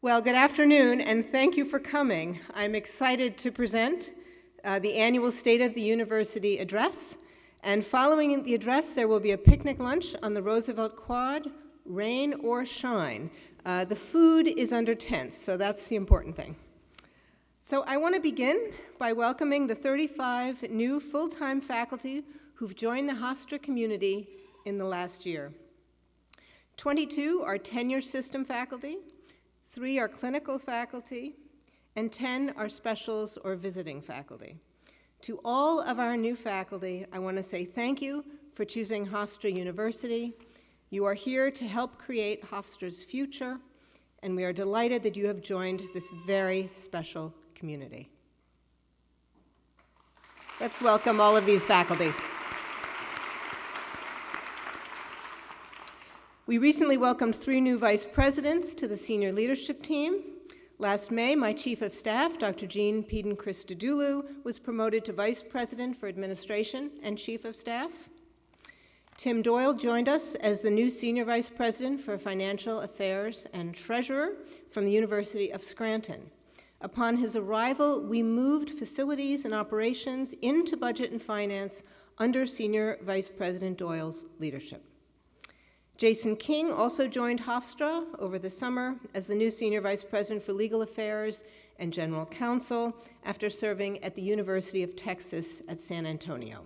Well, good afternoon, and thank you for coming. I'm excited to present the annual State of the University address. And following the address, there will be a picnic lunch on the Roosevelt Quad, rain or shine. The food is under tents, so that's the important thing. So I want to begin by welcoming the 35 new full-time faculty who've joined the Hofstra community in the last year. 22 are tenure system faculty, 3 are clinical faculty, and 10 are specials or visiting faculty. To all of our new faculty, I want to say thank you for choosing Hofstra University. You are here to help create Hofstra's future, and we are delighted that you have joined this very special community. Let's welcome all of these faculty. We recently welcomed 3 new vice presidents to the senior leadership team. Last May, my chief of staff, Dr. Jean Peden-Christodoulou, was promoted to vice president for administration and chief of staff. Tim Doyle joined us as the new senior vice president for financial affairs and treasurer from the University of Scranton. Upon his arrival, we moved facilities and operations into budget and finance under senior vice president Doyle's leadership. Jason King also joined Hofstra over the summer as the new Senior Vice President for Legal Affairs and General Counsel after serving at the University of Texas at San Antonio.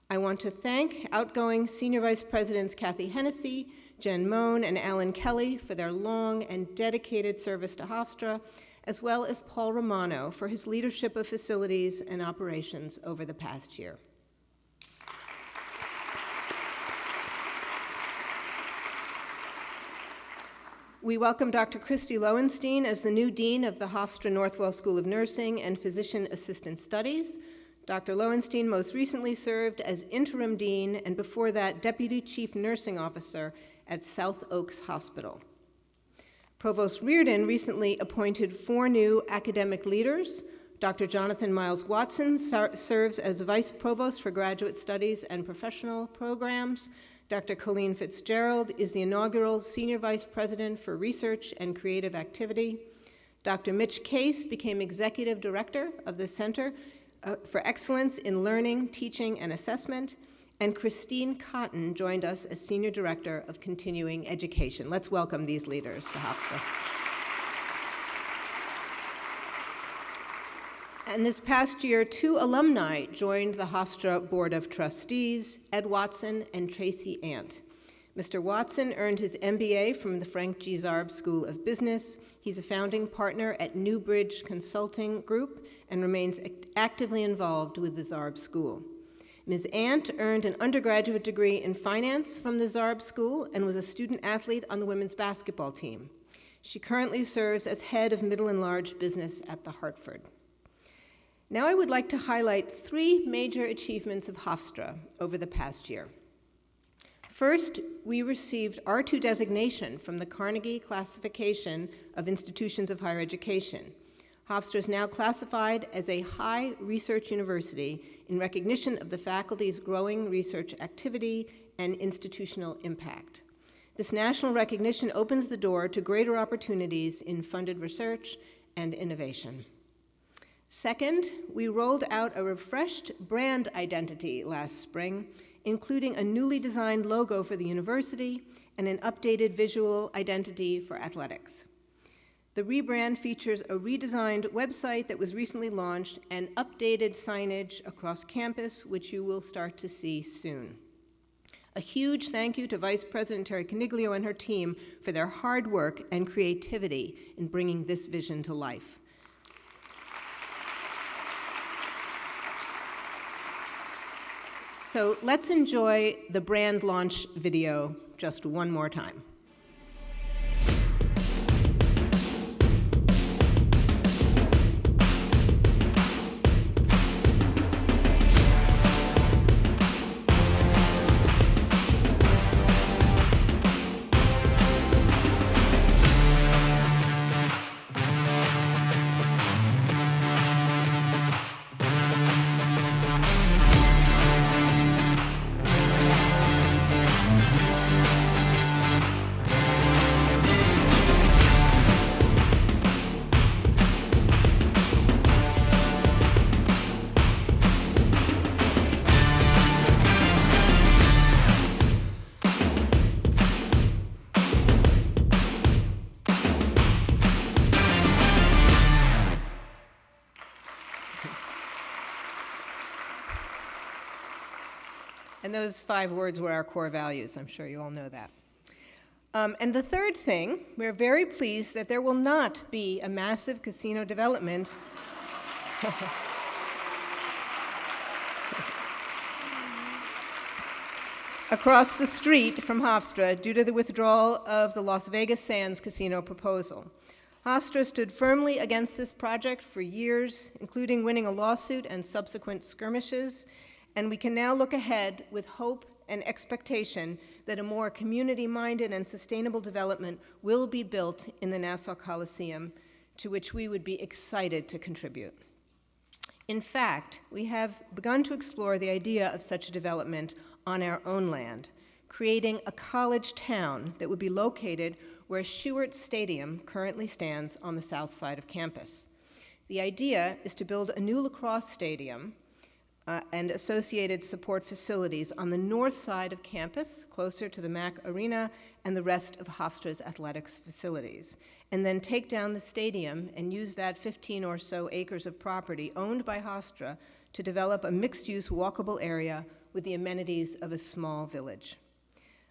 I want to thank outgoing Senior Vice Presidents Kathy Hennessy, Jen Moan, and Alan Kelly for their long and dedicated service to Hofstra, as well as Paul Romano for his leadership of facilities and operations over the past year. We welcome Dr. Christy Lowenstein as the new dean of the Hofstra Northwell School of Nursing and Physician Assistant Studies. Dr. Lowenstein most recently served as interim dean and before that deputy chief nursing officer at South Oaks Hospital. Provost Reardon recently appointed 4 new academic leaders. Dr. Jonathan Miles Watson serves as vice provost for graduate studies and professional programs. Dr. Colleen Fitzgerald is the inaugural Senior Vice President for Research and Creative Activity. Dr. Mitch Case became Executive Director of the Center for Excellence in Learning, Teaching, and Assessment. And Christine Cotton joined us as Senior Director of Continuing Education. Let's welcome these leaders to Hofstra. And this past year, 2 alumni joined the Hofstra Board of Trustees, Ed Watson and Tracy Ant. Mr. Watson earned his MBA from the Frank G. Zarb School of Business. He's a founding partner at Newbridge Consulting Group and remains actively involved with the Zarb School. Ms. Ant earned an undergraduate degree in finance from the Zarb School and was a student athlete on the women's basketball team. She currently serves as head of middle and large business at the Hartford. Now I would like to highlight 3 major achievements of Hofstra over the past year. First, we received R2 designation from the Carnegie Classification of Institutions of Higher Education. Hofstra is now classified as a high research university in recognition of the faculty's growing research activity and institutional impact. This national recognition opens the door to greater opportunities in funded research and innovation. Second, we rolled out a refreshed brand identity last spring, including a newly designed logo for the university and an updated visual identity for athletics. The rebrand features a redesigned website that was recently launched and updated signage across campus, which you will start to see soon. A huge thank you to Vice President Terry Coniglio and her team for their hard work and creativity in bringing this vision to life. So let's enjoy the brand launch video just one more time. And those 5 words were our core values. I'm sure you all know that. And the third thing, we're very pleased that there will not be a massive casino development across the street from Hofstra due to the withdrawal of the Las Vegas Sands casino proposal. Hofstra stood firmly against this project for years, including winning a lawsuit and subsequent skirmishes, and we can now look ahead with hope and expectation that a more community-minded and sustainable development will be built in the Nassau Coliseum, to which we would be excited to contribute. In fact, we have begun to explore the idea of such a development on our own land, creating a college town that would be located where Schuert Stadium currently stands on the south side of campus. The idea is to build a new lacrosse stadium and associated support facilities on the north side of campus, closer to the MAC Arena and the rest of Hofstra's athletics facilities, and then take down the stadium and use that 15 or so acres of property owned by Hofstra to develop a mixed-use walkable area with the amenities of a small village.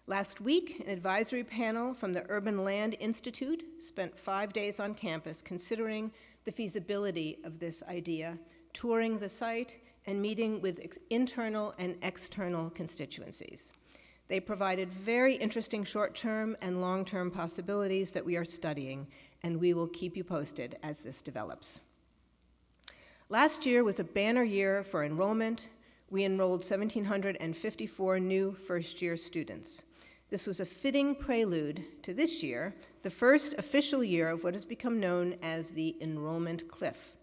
Last week, an advisory panel from the Urban Land Institute spent 5 days on campus considering the feasibility of this idea, touring the site, and meeting with internal and external constituencies. They provided very interesting short-term and long-term possibilities that we are studying, and we will keep you posted as this develops. Last year was a banner year for enrollment. We enrolled 1,754 new first-year students. This was a fitting prelude to this year, the first official year of what has become known as the enrollment cliff,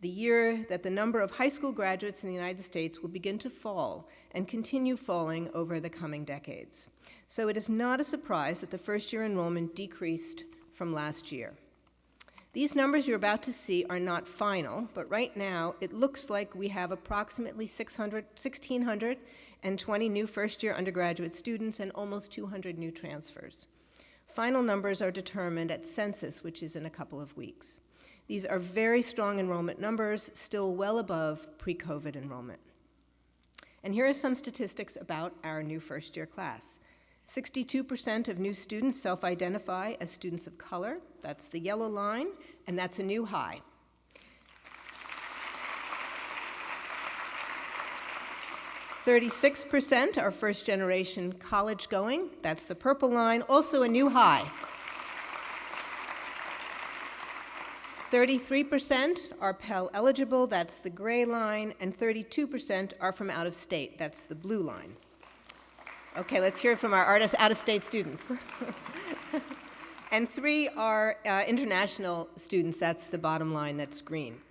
the year that the number of high school graduates in the United States will begin to fall and continue falling over the coming decades. So it is not a surprise that the first-year enrollment decreased from last year. These numbers you're about to see are not final, but right now it looks like we have approximately 1,620 new first-year undergraduate students and almost 200 new transfers. Final numbers are determined at census, which is in a couple of weeks. These are very strong enrollment numbers, still well above pre-COVID enrollment. And here are some statistics about our new first-year class. 62% of new students self-identify as students of color. That's the yellow line, and that's a new high. 36% are first-generation college-going. That's the purple line, also a new high. 33% are Pell eligible, that's the gray line, and 32% are from out of state, that's the blue line. Okay, let's hear it from our out-of-state students. And 3 are international students, that's the bottom line, that's green.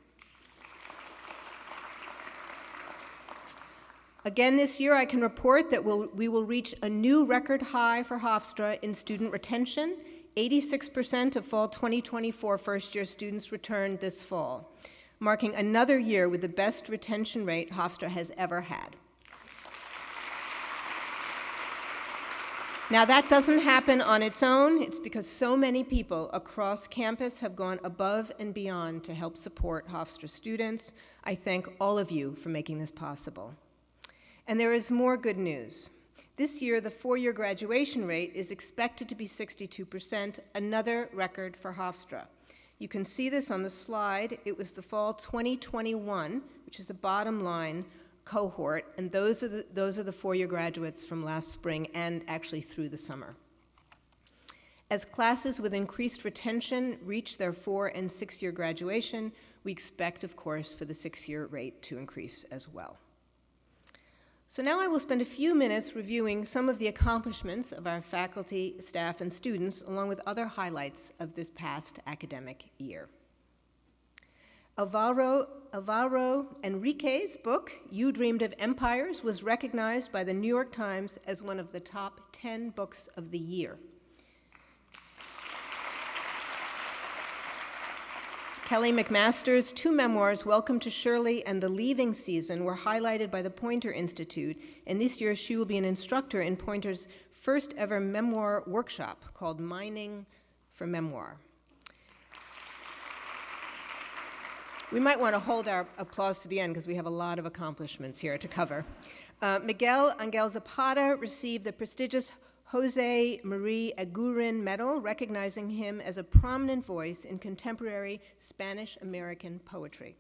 Again this year, I can report that we will reach a new record high for Hofstra in student retention. 86% of fall 2024 first-year students returned this fall, marking another year with the best retention rate Hofstra has ever had. Now, that doesn't happen on its own. It's because so many people across campus have gone above and beyond to help support Hofstra students. I thank all of you for making this possible. And there is more good news. This year, the 4-year graduation rate is expected to be 62%, another record for Hofstra. You can see this on the slide. It was the fall 2021, which is the bottom line, cohort, and those are the 4-year graduates from last spring and actually through the summer. As classes with increased retention reach their 4- and 6-year graduation, we expect, of course, for the 6-year rate to increase as well. So now I will spend a few minutes reviewing some of the accomplishments of our faculty, staff, and students, along with other highlights of this past academic year. Alvaro Enrique's book, You Dreamed of Empires, was recognized by the New York Times as one of the top 10 books of the year. Kelly McMaster's 2 memoirs, Welcome to Shirley and The Leaving Season, were highlighted by the Poynter Institute, and this year she will be an instructor in Poynter's first ever memoir workshop called Mining for Memoir. We might want to hold our applause to the end because we have a lot of accomplishments here to cover. Miguel Angel Zapata received the prestigious Jose Marie Aguirre Medal, recognizing him as a prominent voice in contemporary Spanish-American poetry.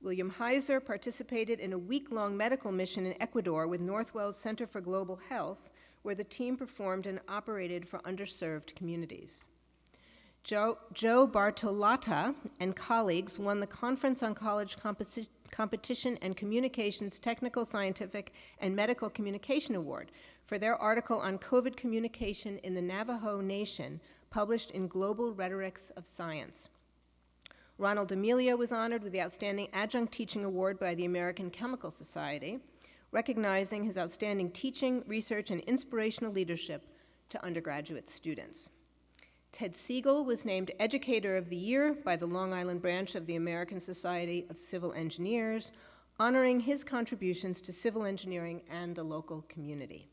William Heiser participated in a week-long medical mission in Ecuador with Northwell's Center for Global Health, where the team performed and operated for underserved communities. Joe Bartolotta and colleagues won the Conference on College Competition and Communications Technical, Scientific, and Medical Communication Award for their article on COVID communication in the Navajo Nation, published in Global Rhetorics of Science. Ronald Amelia was honored with the Outstanding Adjunct Teaching Award by the American Chemical Society, recognizing his outstanding teaching, research, and inspirational leadership to undergraduate students. Ted Siegel was named Educator of the Year by the Long Island branch of the American Society of Civil Engineers, honoring his contributions to civil engineering and the local community.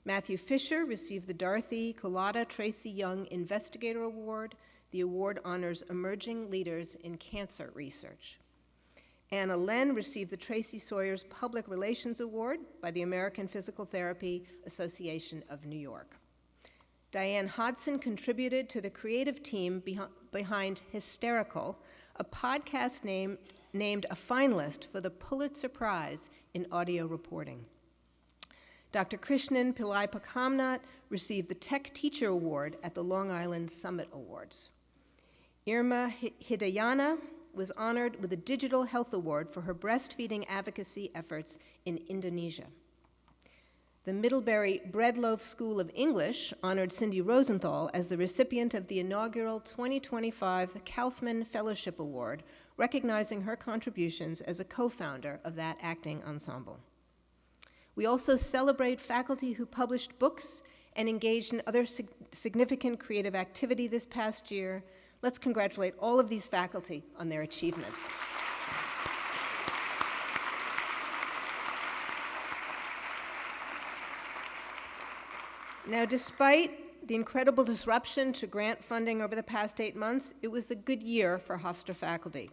Matthew Fisher received the Dorothy Cullata Tracy Young Investigator Award. The award honors emerging leaders in cancer research. Anna Len received the Tracy Sawyers Public Relations Award by the American Physical Therapy Association of New York. Diane Hodson contributed to the creative team behind Hysterical, a podcast named a finalist for the Pulitzer Prize in audio reporting. Dr. Krishnan Pillai Pakamnath received the Tech Teacher Award at the Long Island Summit Awards. Irma Hidayana was honored with a Digital Health Award for her breastfeeding advocacy efforts in Indonesia. The Middlebury Breadloaf School of English honored Cindy Rosenthal as the recipient of the inaugural 2025 Kaufman Fellowship Award, recognizing her contributions as a co-founder of that acting ensemble. We also celebrate faculty who published books and engaged in other significant creative activity this past year. Let's congratulate all of these faculty on their achievements. Now, despite the incredible disruption to grant funding over the past 8 months, it was a good year for Hofstra faculty.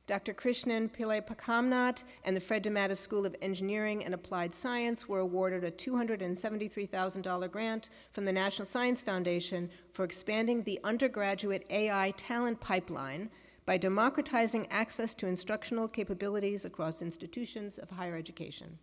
Dr. Krishnan Pillai Pakamnath and the Fred DeMatteis School of Engineering and Applied Science were awarded a $273,000 grant from the National Science Foundation for expanding the undergraduate AI talent pipeline by democratizing access to instructional capabilities across institutions of higher education.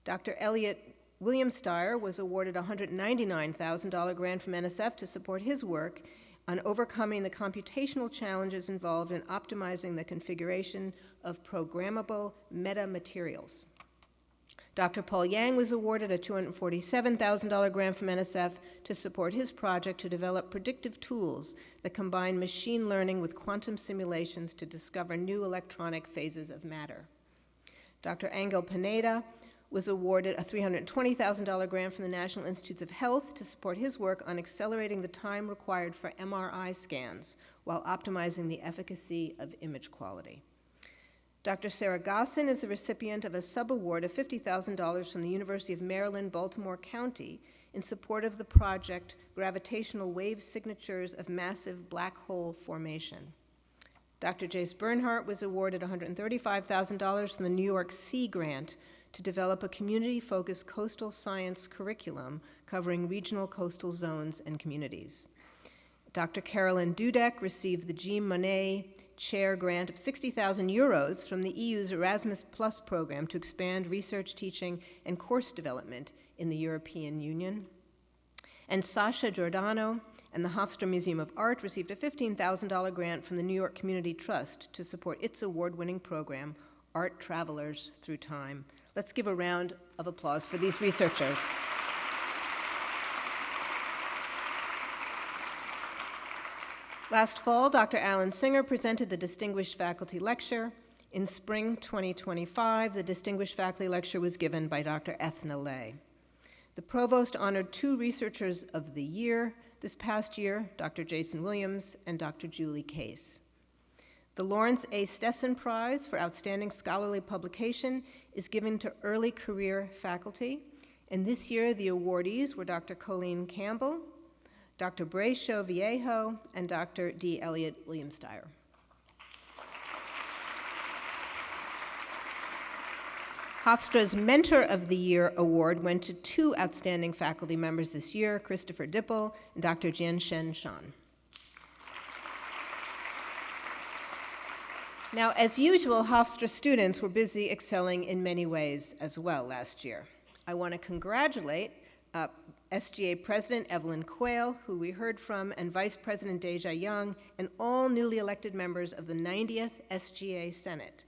Dr. Elliot Williamsteyer was awarded a $199,000 grant from NSF to support his work on overcoming the computational challenges involved in optimizing the configuration of programmable metamaterials. Dr. Paul Yang was awarded a $247,000 grant from NSF to support his project to develop predictive tools that combine machine learning with quantum simulations to discover new electronic phases of matter. Dr. Angel Pineda was awarded a $320,000 grant from the National Institutes of Health to support his work on accelerating the time required for MRI scans while optimizing the efficacy of image quality. Dr. Sarah Gossin is the recipient of a subaward of $50,000 from the University of Maryland, Baltimore County in support of the project Gravitational Wave Signatures of Massive Black Hole Formation. Dr. Jace Bernhardt was awarded $135,000 from the New York Sea Grant to develop a community-focused coastal science curriculum covering regional coastal zones and communities. Dr. Carolyn Dudek received the Jean Monnet Chair grant of 60,000 euros from the EU's Erasmus Plus program to expand research, teaching, and course development in the European Union. And Sasha Giordano and the Hofstra Museum of Art received a $15,000 grant from the New York Community Trust to support its award-winning program, Art Travelers Through Time. Let's give a round of applause for these researchers. Last fall, Dr. Alan Singer presented the Distinguished Faculty Lecture. In spring 2025, the Distinguished Faculty Lecture was given by Dr. Ethna Lay. The Provost honored 2 Researchers of the Year this past year, Dr. Jason Williams and Dr. Julie Case. The Lawrence A. Stesson Prize for Outstanding Scholarly Publication is given to early career faculty, and this year the awardees were Dr. Colleen Campbell, Dr. Brayshow Viejo, and Dr. D. Elliot Williamsteyer. Hofstra's Mentor of the Year award went to two outstanding faculty members this year, Christopher Dipple and Dr. Jian-Shen Shan. Now, as usual, Hofstra students were busy excelling in many ways as well last year. I want to congratulate SGA President Evelyn Quayle, who we heard from, and Vice President Deja Young, and all newly elected members of the 90th SGA Senate.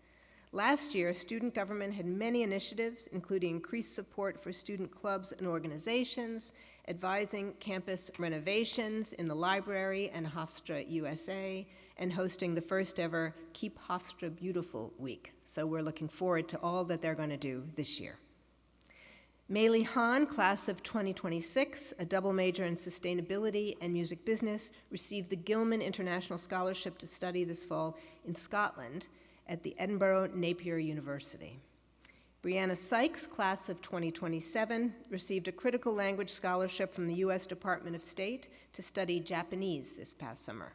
Last year, student government had many initiatives, including increased support for student clubs and organizations, advising campus renovations in the library and Hofstra USA, and hosting the first ever Keep Hofstra Beautiful Week. So we're looking forward to all that they're going to do this year. Mei Li Han, class of 2026, a double major in sustainability and music business, received the Gilman International Scholarship to study this fall in Scotland at the Edinburgh Napier University. Brianna Sykes, class of 2027, received a critical language scholarship from the U.S. Department of State to study Japanese this past summer.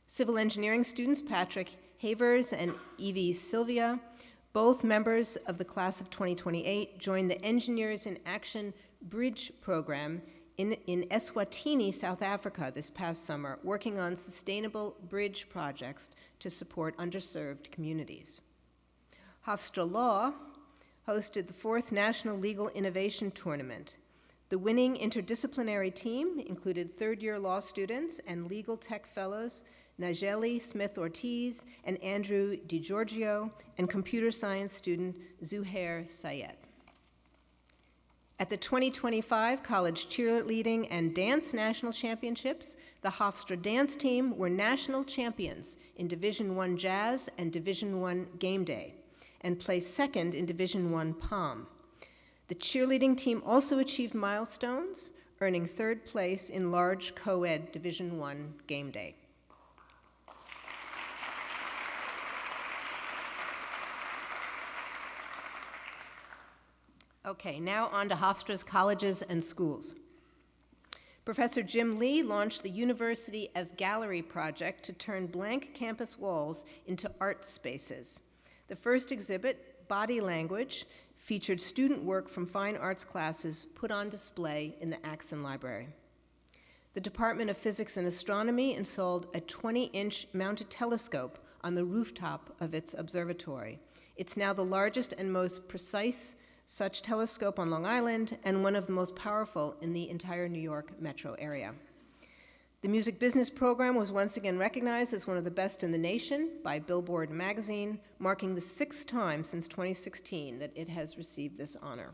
Civil engineering students Patrick Havers and Evie Sylvia, both members of the class of 2028, joined the Engineers in Action Bridge program in Eswatini, South Africa this past summer, working on sustainable bridge projects to support underserved communities. Hofstra Law hosted the 4th National Legal Innovation Tournament. The winning interdisciplinary team included third-year law students and legal tech fellows Nigeli Smith-Ortiz and Andrew DiGiorgio, and computer science student Zuhair Sayed. At the 2025 College Cheerleading and Dance National Championships, the Hofstra dance team were national champions in Division I Jazz and Division I Game Day, and placed second in Division I Pom. The cheerleading team also achieved milestones, earning third place in large co-ed Division I Game Day. Okay, now on to Hofstra's colleges and schools. Professor Jim Lee launched the University as Gallery project to turn blank campus walls into art spaces. The first exhibit, Body Language, featured student work from fine arts classes put on display in the Axon Library. The Department of Physics and Astronomy installed a 20-inch mounted telescope on the rooftop of its observatory. It's now the largest and most precise such telescope on Long Island, and one of the most powerful in the entire New York metro area. The music business program was once again recognized as one of the best in the nation by Billboard magazine, marking the 6th time since 2016 that it has received this honor.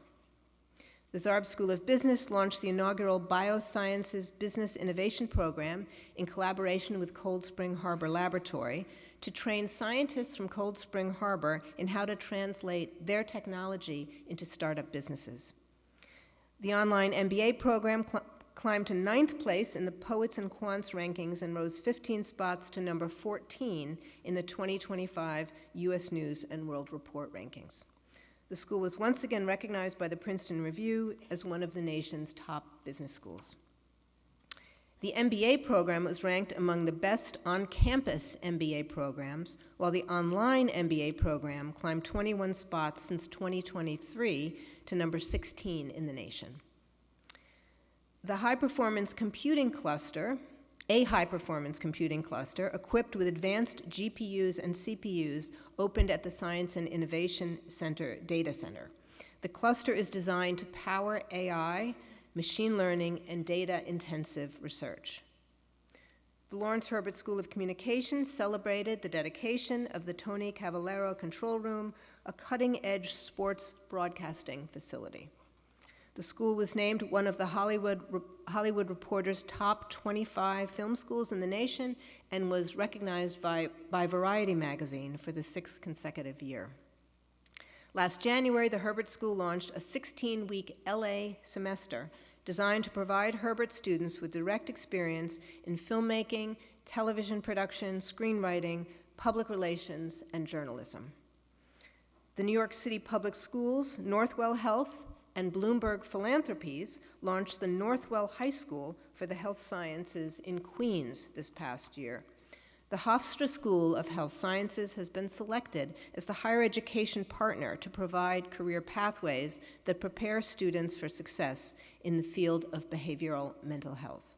The Zarb School of Business launched the inaugural Biosciences Business Innovation Program in collaboration with Cold Spring Harbor Laboratory to train scientists from Cold Spring Harbor in how to translate their technology into startup businesses. The online MBA program climbed to 9th place in the Poets and Quants rankings and rose 15 spots to number 14 in the 2025 U.S. News and World Report rankings. The school was once again recognized by the Princeton Review as one of the nation's top business schools. The MBA program was ranked among the best on-campus MBA programs, while the online MBA program climbed 21 spots since 2023 to number 16 in the nation. The high-performance computing cluster, a high-performance computing cluster equipped with advanced GPUs and CPUs, opened at the Science and Innovation Center Data Center. The cluster is designed to power AI, machine learning, and data-intensive research. The Lawrence Herbert School of Communication celebrated the dedication of the Tony Cavallero Control Room, a cutting-edge sports broadcasting facility. The school was named one of the Hollywood Reporter's top 25 film schools in the nation and was recognized by Variety magazine for the 6th consecutive year. Last January, the Herbert School launched a 16-week LA semester designed to provide Herbert students with direct experience in filmmaking, television production, screenwriting, public relations, and journalism. The New York City Public Schools, Northwell Health, and Bloomberg Philanthropies launched the Northwell High School for the Health Sciences in Queens this past year. The Hofstra School of Health Sciences has been selected as the higher education partner to provide career pathways that prepare students for success in the field of behavioral mental health.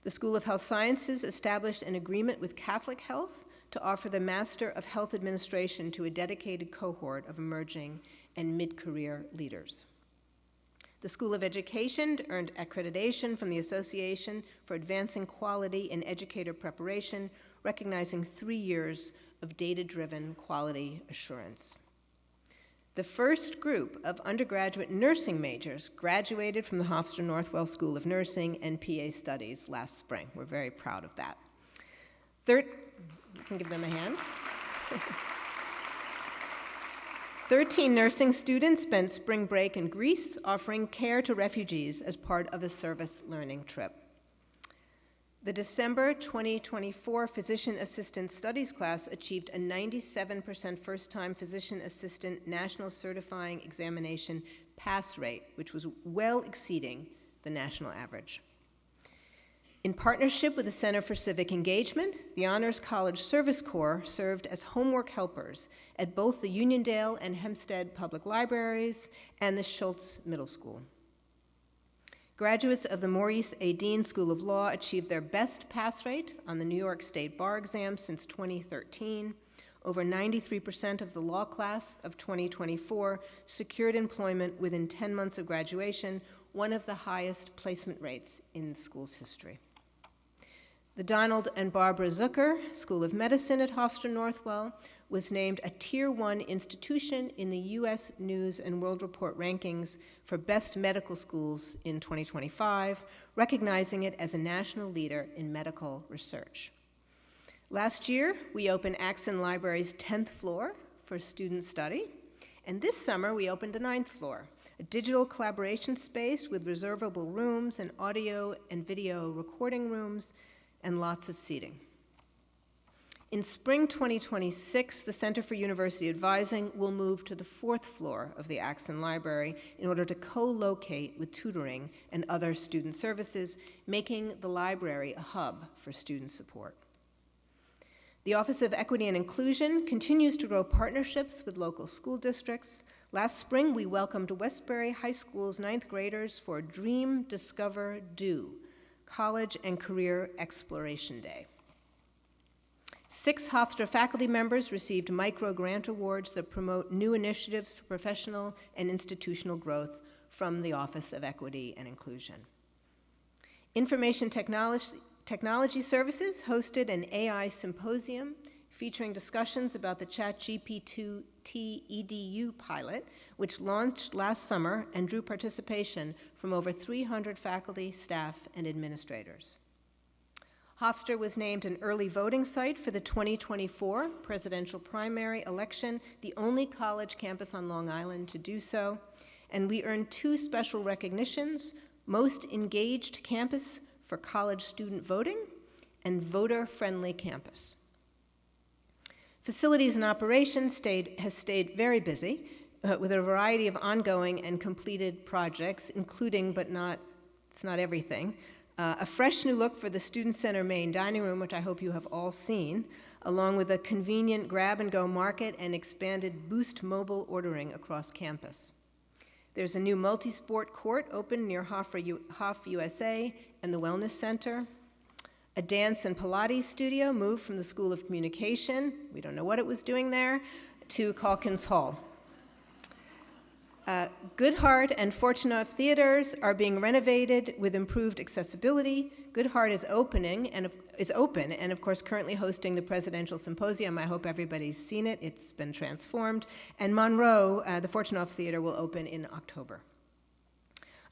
The School of Health Sciences established an agreement with Catholic Health to offer the Master of Health Administration to a dedicated cohort of emerging and mid-career leaders. The School of Education earned accreditation from the Association for Advancing Quality in Educator Preparation, recognizing 3 years of data-driven quality assurance. The first group of undergraduate nursing majors graduated from the Hofstra Northwell School of Nursing and PA Studies last spring. We're very proud of that. You can give them a hand. 13 nursing students spent spring break in Greece offering care to refugees as part of a service learning trip. The December 2024 Physician Assistant Studies class achieved a 97% first-time physician assistant national certifying examination pass rate, which was well exceeding the national average. In partnership with the Center for Civic Engagement, the Honors College Service Corps served as homework helpers at both the Uniondale and Hempstead Public Libraries and the Schultz Middle School. Graduates of the Maurice A. Dean School of Law achieved their best pass rate on the New York State Bar exam since 2013. Over 93% of the law class of 2024 secured employment within 10 months of graduation, one of the highest placement rates in the school's history. The Donald and Barbara Zucker School of Medicine at Hofstra Northwell was named a Tier 1 institution in the U.S. News and World Report rankings for best medical schools in 2025, recognizing it as a national leader in medical research. Last year, we opened Axon Library's 10th floor for student study, and this summer we opened the 9th floor, a digital collaboration space with reservable rooms and audio and video recording rooms and lots of seating. In spring 2026, the Center for University Advising will move to the 4th floor of the Axon Library in order to co-locate with tutoring and other student services, making the library a hub for student support. The Office of Equity and Inclusion continues to grow partnerships with local school districts. Last spring, we welcomed Westbury High School's 9th graders for Dream, Discover, Do, College and Career Exploration Day. 6 Hofstra faculty members received micro-grant awards that promote new initiatives for professional and institutional growth from the Office of Equity and Inclusion. Information Technology Services hosted an AI symposium featuring discussions about the ChatGPT EDU pilot, which launched last summer and drew participation from over 300 faculty, staff, and administrators. Hofstra was named an early voting site for the 2024 presidential primary election, the only college campus on Long Island to do so, and we earned 2 special recognitions: Most Engaged Campus for College Student Voting and Voter-Friendly Campus. Facilities and Operations has stayed very busy with a variety of ongoing and completed projects, including, but it's not everything, a fresh new look for the Student Center main dining room, which I hope you have all seen, along with a convenient grab-and-go market and expanded Boost mobile ordering across campus. There's a new multi-sport court open near Hoff USA and the Wellness Center. A dance and Pilates studio moved from the School of Communication, we don't know what it was doing there, to Calkins Hall. Goodhart and Fortunoff theaters are being renovated with improved accessibility. Goodhart is open and of course currently hosting the Presidential Symposium. I hope everybody's seen it. It's been transformed. And Monroe, the Fortunoff Theater, will open in October.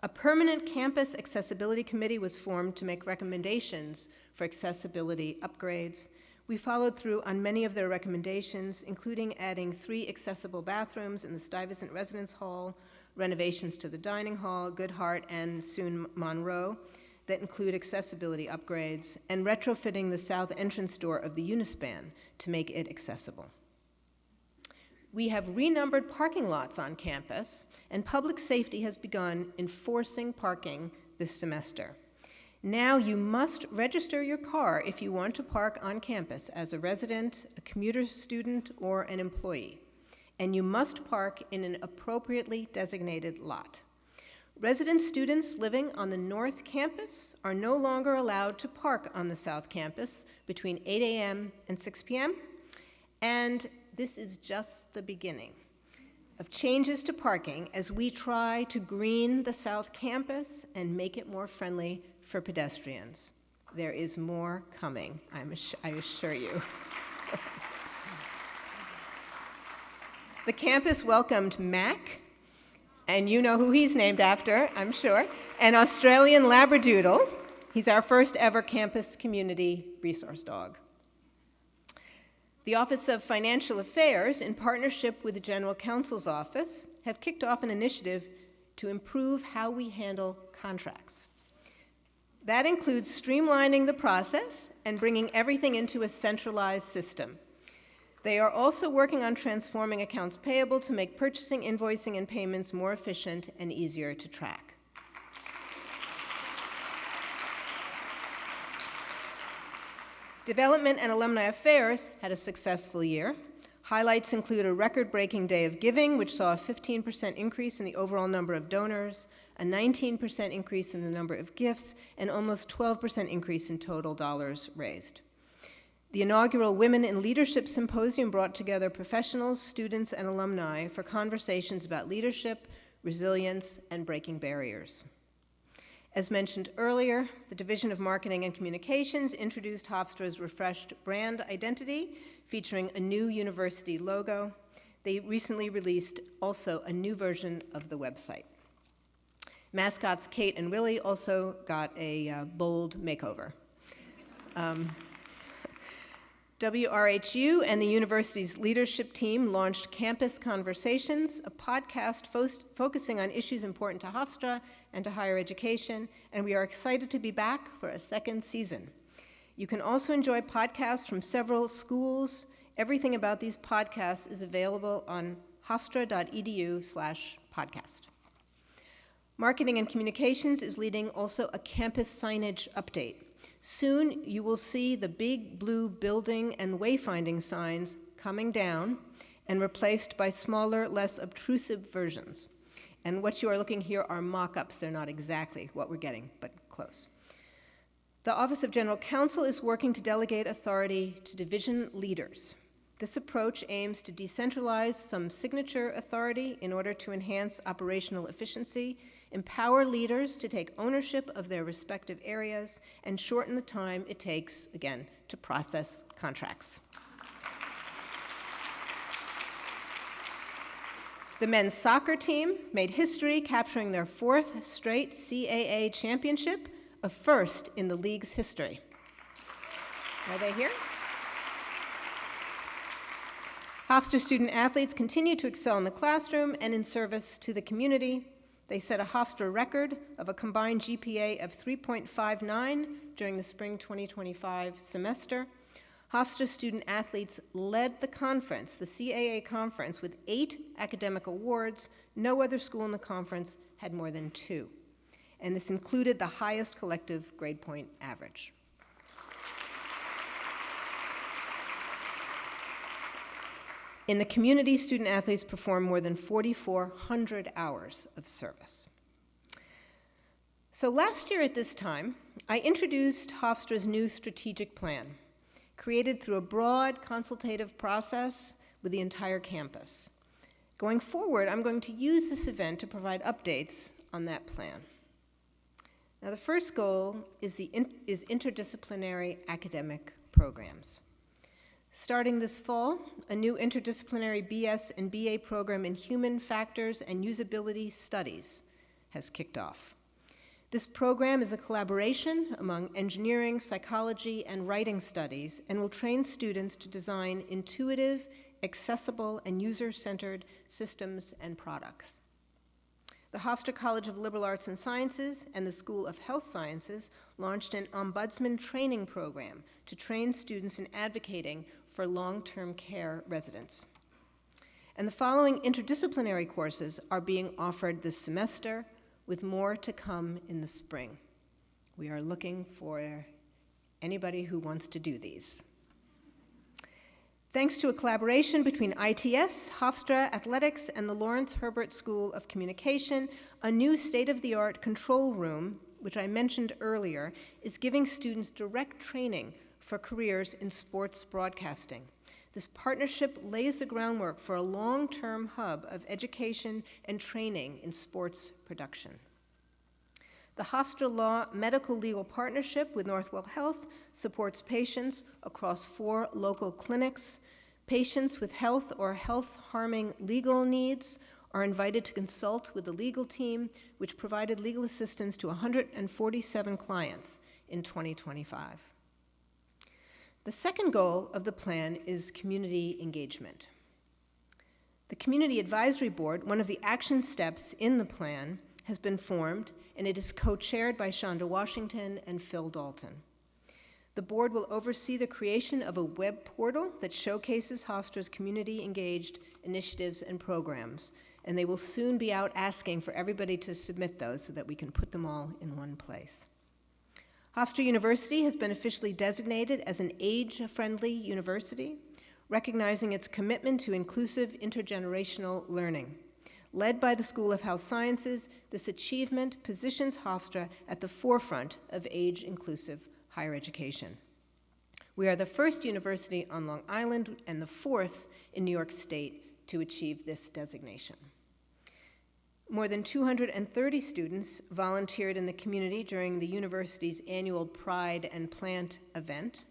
A permanent campus accessibility committee was formed to make recommendations for accessibility upgrades. We followed through on many of their recommendations, including adding 3 accessible bathrooms in the Stuyvesant Residence Hall, renovations to the dining hall, Goodhart, and soon Monroe, that include accessibility upgrades, and retrofitting the south entrance door of the Unispan to make it accessible. We have renumbered parking lots on campus, and public safety has begun enforcing parking this semester. Now you must register your car if you want to park on campus as a resident, a commuter student, or an employee. And you must park in an appropriately designated lot. Resident students living on the North Campus are no longer allowed to park on the South Campus between 8 a.m. and 6 p.m. And this is just the beginning of changes to parking as we try to green the South Campus and make it more friendly for pedestrians. There is more coming, I assure you. The campus welcomed Mac, and you know who he's named after, I'm sure, an Australian Labradoodle. He's our first ever campus community resource dog. The Office of Financial Affairs, in partnership with the General Counsel's Office, have kicked off an initiative to improve how we handle contracts. That includes streamlining the process and bringing everything into a centralized system. They are also working on transforming accounts payable to make purchasing, invoicing, and payments more efficient and easier to track. Development and Alumni Affairs had a successful year. Highlights include a record-breaking day of giving, which saw a 15% increase in the overall number of donors, a 19% increase in the number of gifts, and almost 12% increase in total dollars raised. The inaugural Women in Leadership Symposium brought together professionals, students, and alumni for conversations about leadership, resilience, and breaking barriers. As mentioned earlier, the Division of Marketing and Communications introduced Hofstra's refreshed brand identity, featuring a new university logo. They recently released also a new version of the website. Mascots Kate and Willie also got a bold makeover. WRHU and the university's leadership team launched Campus Conversations, a podcast focusing on issues important to Hofstra and to higher education, and we are excited to be back for a second season. You can also enjoy podcasts from several schools. Everything about these podcasts is available on hofstra.edu/podcast. Marketing and Communications is leading also a campus signage update. Soon you will see the big blue building and wayfinding signs coming down and replaced by smaller, less obtrusive versions. And what you are looking here are mock-ups. They're not exactly what we're getting, but close. The Office of General Counsel is working to delegate authority to division leaders. This approach aims to decentralize some signature authority in order to enhance operational efficiency, empower leaders to take ownership of their respective areas, and shorten the time it takes, again, to process contracts. The men's soccer team made history, capturing their 4th straight CAA championship, a first in the league's history. Are they here? Hofstra student athletes continue to excel in the classroom and in service to the community. They set a Hofstra record of a combined GPA of 3.59 during the spring 2025 semester. Hofstra student athletes led the conference, the CAA conference, with 8 academic awards. No other school in the conference had more than 2. And this included the highest collective grade point average. In the community, student athletes performed more than 4,400 hours of service. So last year at this time, I introduced Hofstra's new strategic plan, created through a broad consultative process with the entire campus. Going forward, I'm going to use this event to provide updates on that plan. Now, the first goal is interdisciplinary academic programs. Starting this fall, a new interdisciplinary BS and BA program in human factors and usability studies has kicked off. This program is a collaboration among engineering, psychology, and writing studies and will train students to design intuitive, accessible, and user-centered systems and products. The Hofstra College of Liberal Arts and Sciences and the School of Health Sciences launched an ombudsman training program to train students in advocating for long-term care residents. And the following interdisciplinary courses are being offered this semester, with more to come in the spring. We are looking for anybody who wants to do these. Thanks to a collaboration between ITS, Hofstra Athletics, and the Lawrence Herbert School of Communication, a new state-of-the-art control room, which I mentioned earlier, is giving students direct training for careers in sports broadcasting. This partnership lays the groundwork for a long-term hub of education and training in sports production. The Hofstra Law Medical Legal Partnership with Northwell Health supports patients across 4 local clinics. Patients with health or health-harming legal needs are invited to consult with the legal team, which provided legal assistance to 147 clients in 2025. The second goal of the plan is community engagement. The Community Advisory Board, one of the action steps in the plan, has been formed, and it is co-chaired by Shonda Washington and Phil Dalton. The board will oversee the creation of a web portal that showcases Hofstra's community-engaged initiatives and programs, and they will soon be out asking for everybody to submit those so that we can put them all in one place. Hofstra University has been officially designated as an age-friendly university, recognizing its commitment to inclusive intergenerational learning. Led by the School of Health Sciences, this achievement positions Hofstra at the forefront of age-inclusive higher education. We are the first university on Long Island and the 4th in New York State to achieve this designation. More than 230 students volunteered in the community during the university's annual Pride and Plant event.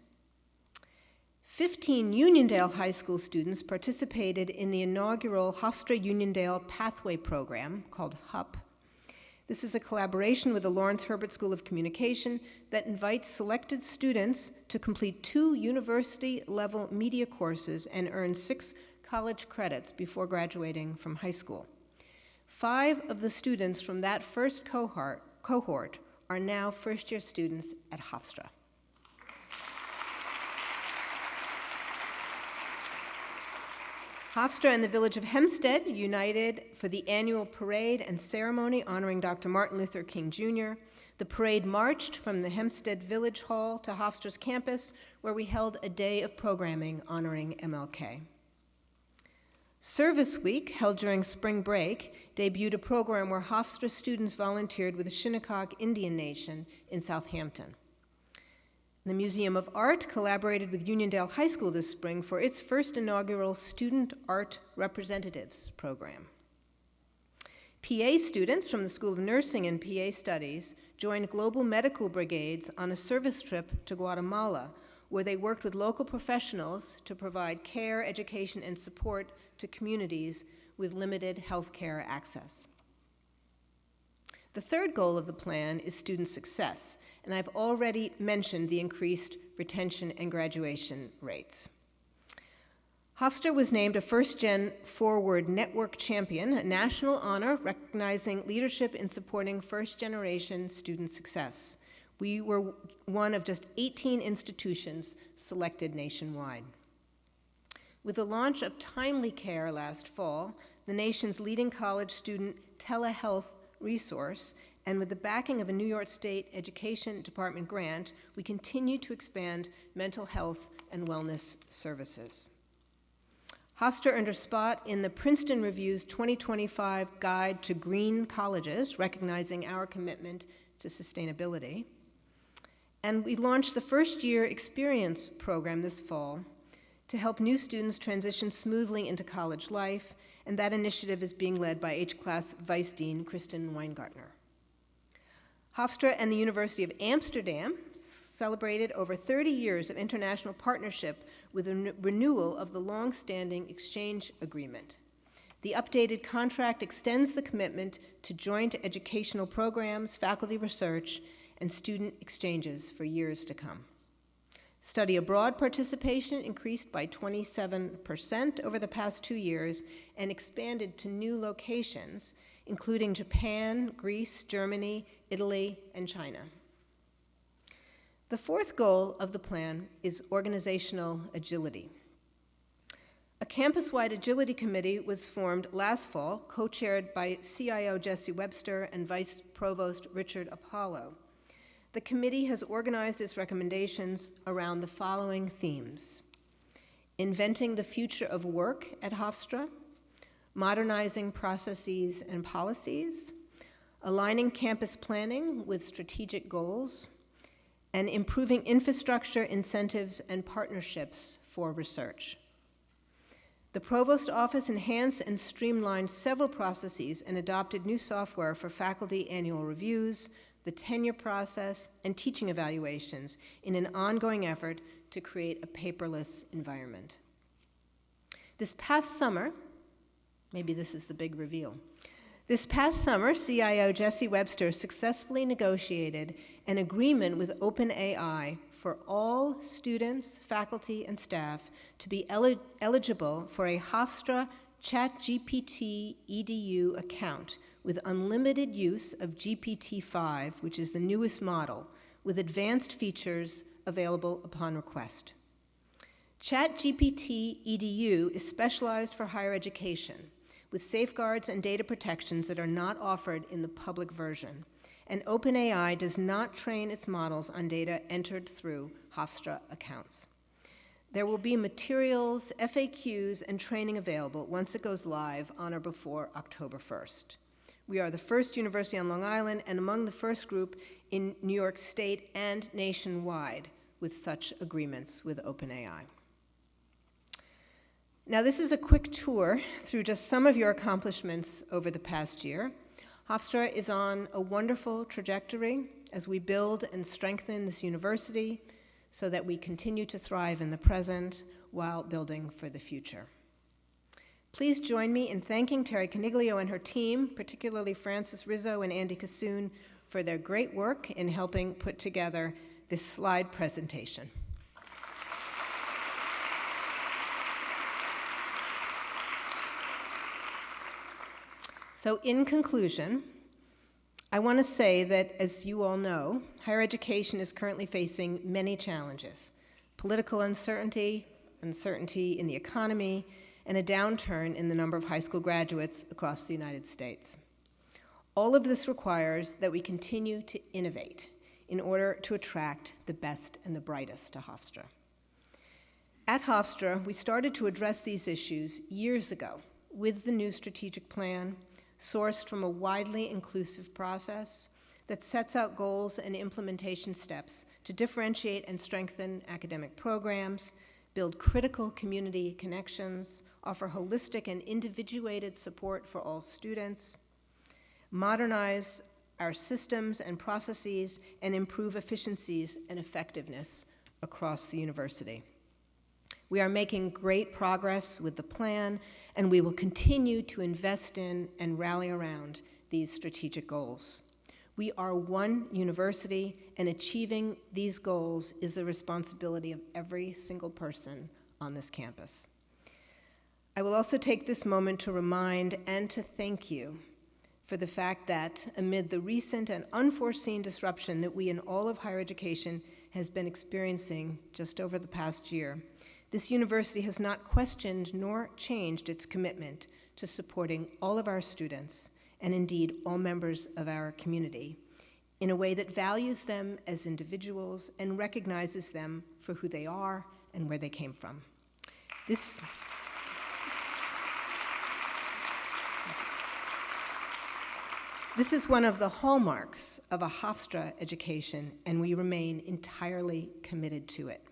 15 Uniondale High School students participated in the inaugural Hofstra Uniondale Pathway Program, called HUP. This is a collaboration with the Lawrence Herbert School of Communication that invites selected students to complete 2 university-level media courses and earn 6 college credits before graduating from high school. 5 of the students from that first cohort are now first-year students at Hofstra. Hofstra and the Village of Hempstead united for the annual parade and ceremony honoring Dr. Martin Luther King Jr. The parade marched from the Hempstead Village Hall to Hofstra's campus, where we held a day of programming honoring MLK. Service Week, held during spring break, debuted a program where Hofstra students volunteered with the Shinnecock Indian Nation in Southampton. The Museum of Art collaborated with Uniondale High School this spring for its first inaugural Student Art Representatives program. PA students from the School of Nursing and PA Studies joined Global Medical Brigades on a service trip to Guatemala, where they worked with local professionals to provide care, education, and support to communities with limited healthcare access. The third goal of the plan is student success, and I've already mentioned the increased retention and graduation rates. Hofstra was named a First-Gen Forward Network Champion, a national honor recognizing leadership in supporting first-generation student success. We were one of just 18 institutions selected nationwide. With the launch of Timely Care last fall, the nation's leading college student telehealth resource, and with the backing of a New York State Education Department grant, we continue to expand mental health and wellness services. Hofstra earned a spot in the Princeton Review's 2025 Guide to Green Colleges, recognizing our commitment to sustainability. And we launched the first-year experience program this fall to help new students transition smoothly into college life, and that initiative is being led by H-Class Vice Dean Kristen Weingartner. Hofstra and the University of Amsterdam celebrated over 30 years of international partnership with a renewal of the long-standing exchange agreement. The updated contract extends the commitment to joint educational programs, faculty research, and student exchanges for years to come. Study abroad participation increased by 27% over the past 2 years and expanded to new locations, including Japan, Greece, Germany, Italy, and China. The fourth goal of the plan is organizational agility. A campus-wide agility committee was formed last fall, co-chaired by CIO Jesse Webster and Vice Provost Richard Apollo. The committee has organized its recommendations around the following themes: inventing the future of work at Hofstra, modernizing processes and policies, aligning campus planning with strategic goals, and improving infrastructure, incentives, and partnerships for research. The Provost Office enhanced and streamlined several processes and adopted new software for faculty annual reviews, the tenure process, and teaching evaluations in an ongoing effort to create a paperless environment. This past summer, maybe this is the big reveal. This past summer, CIO Jesse Webster successfully negotiated an agreement with OpenAI for all students, faculty, and staff to be eligible for a Hofstra ChatGPT EDU account with unlimited use of GPT-5, which is the newest model, with advanced features available upon request. ChatGPT EDU is specialized for higher education, with safeguards and data protections that are not offered in the public version. And OpenAI does not train its models on data entered through Hofstra accounts. There will be materials, FAQs, and training available once it goes live on or before October 1st. We are the first university on Long Island and among the first group in New York State and nationwide with such agreements with OpenAI. Now, this is a quick tour through just some of your accomplishments over the past year. Hofstra is on a wonderful trajectory as we build and strengthen this university so that we continue to thrive in the present while building for the future. Please join me in thanking Terry Coniglio and her team, particularly Francis Rizzo and Andy Kassoon, for their great work in helping put together this slide presentation. So in conclusion, I want to say that, as you all know, higher education is currently facing many challenges: political uncertainty, uncertainty in the economy, and a downturn in the number of high school graduates across the United States. All of this requires that we continue to innovate in order to attract the best and the brightest to Hofstra. At Hofstra, we started to address these issues years ago with the new strategic plan, sourced from a widely inclusive process that sets out goals and implementation steps to differentiate and strengthen academic programs, build critical community connections, offer holistic and individuated support for all students, modernize our systems and processes, and improve efficiencies and effectiveness across the university. We are making great progress with the plan, and we will continue to invest in and rally around these strategic goals. We are one university, and achieving these goals is the responsibility of every single person on this campus. I will also take this moment to remind and to thank you for the fact that amid the recent and unforeseen disruption that we in all of higher education has been experiencing just over the past year, this university has not questioned nor changed its commitment to supporting all of our students, and indeed all members of our community, in a way that values them as individuals and recognizes them for who they are and where they came from. This is one of the hallmarks of a Hofstra education, and we remain entirely committed to it.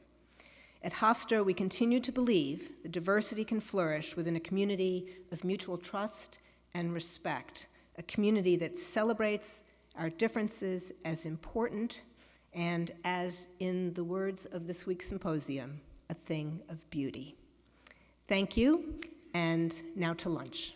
At Hofstra, we continue to believe that diversity can flourish within a community of mutual trust and respect, a community that celebrates our differences as important and, as in the words of this week's symposium, a thing of beauty. Thank you, and now to lunch.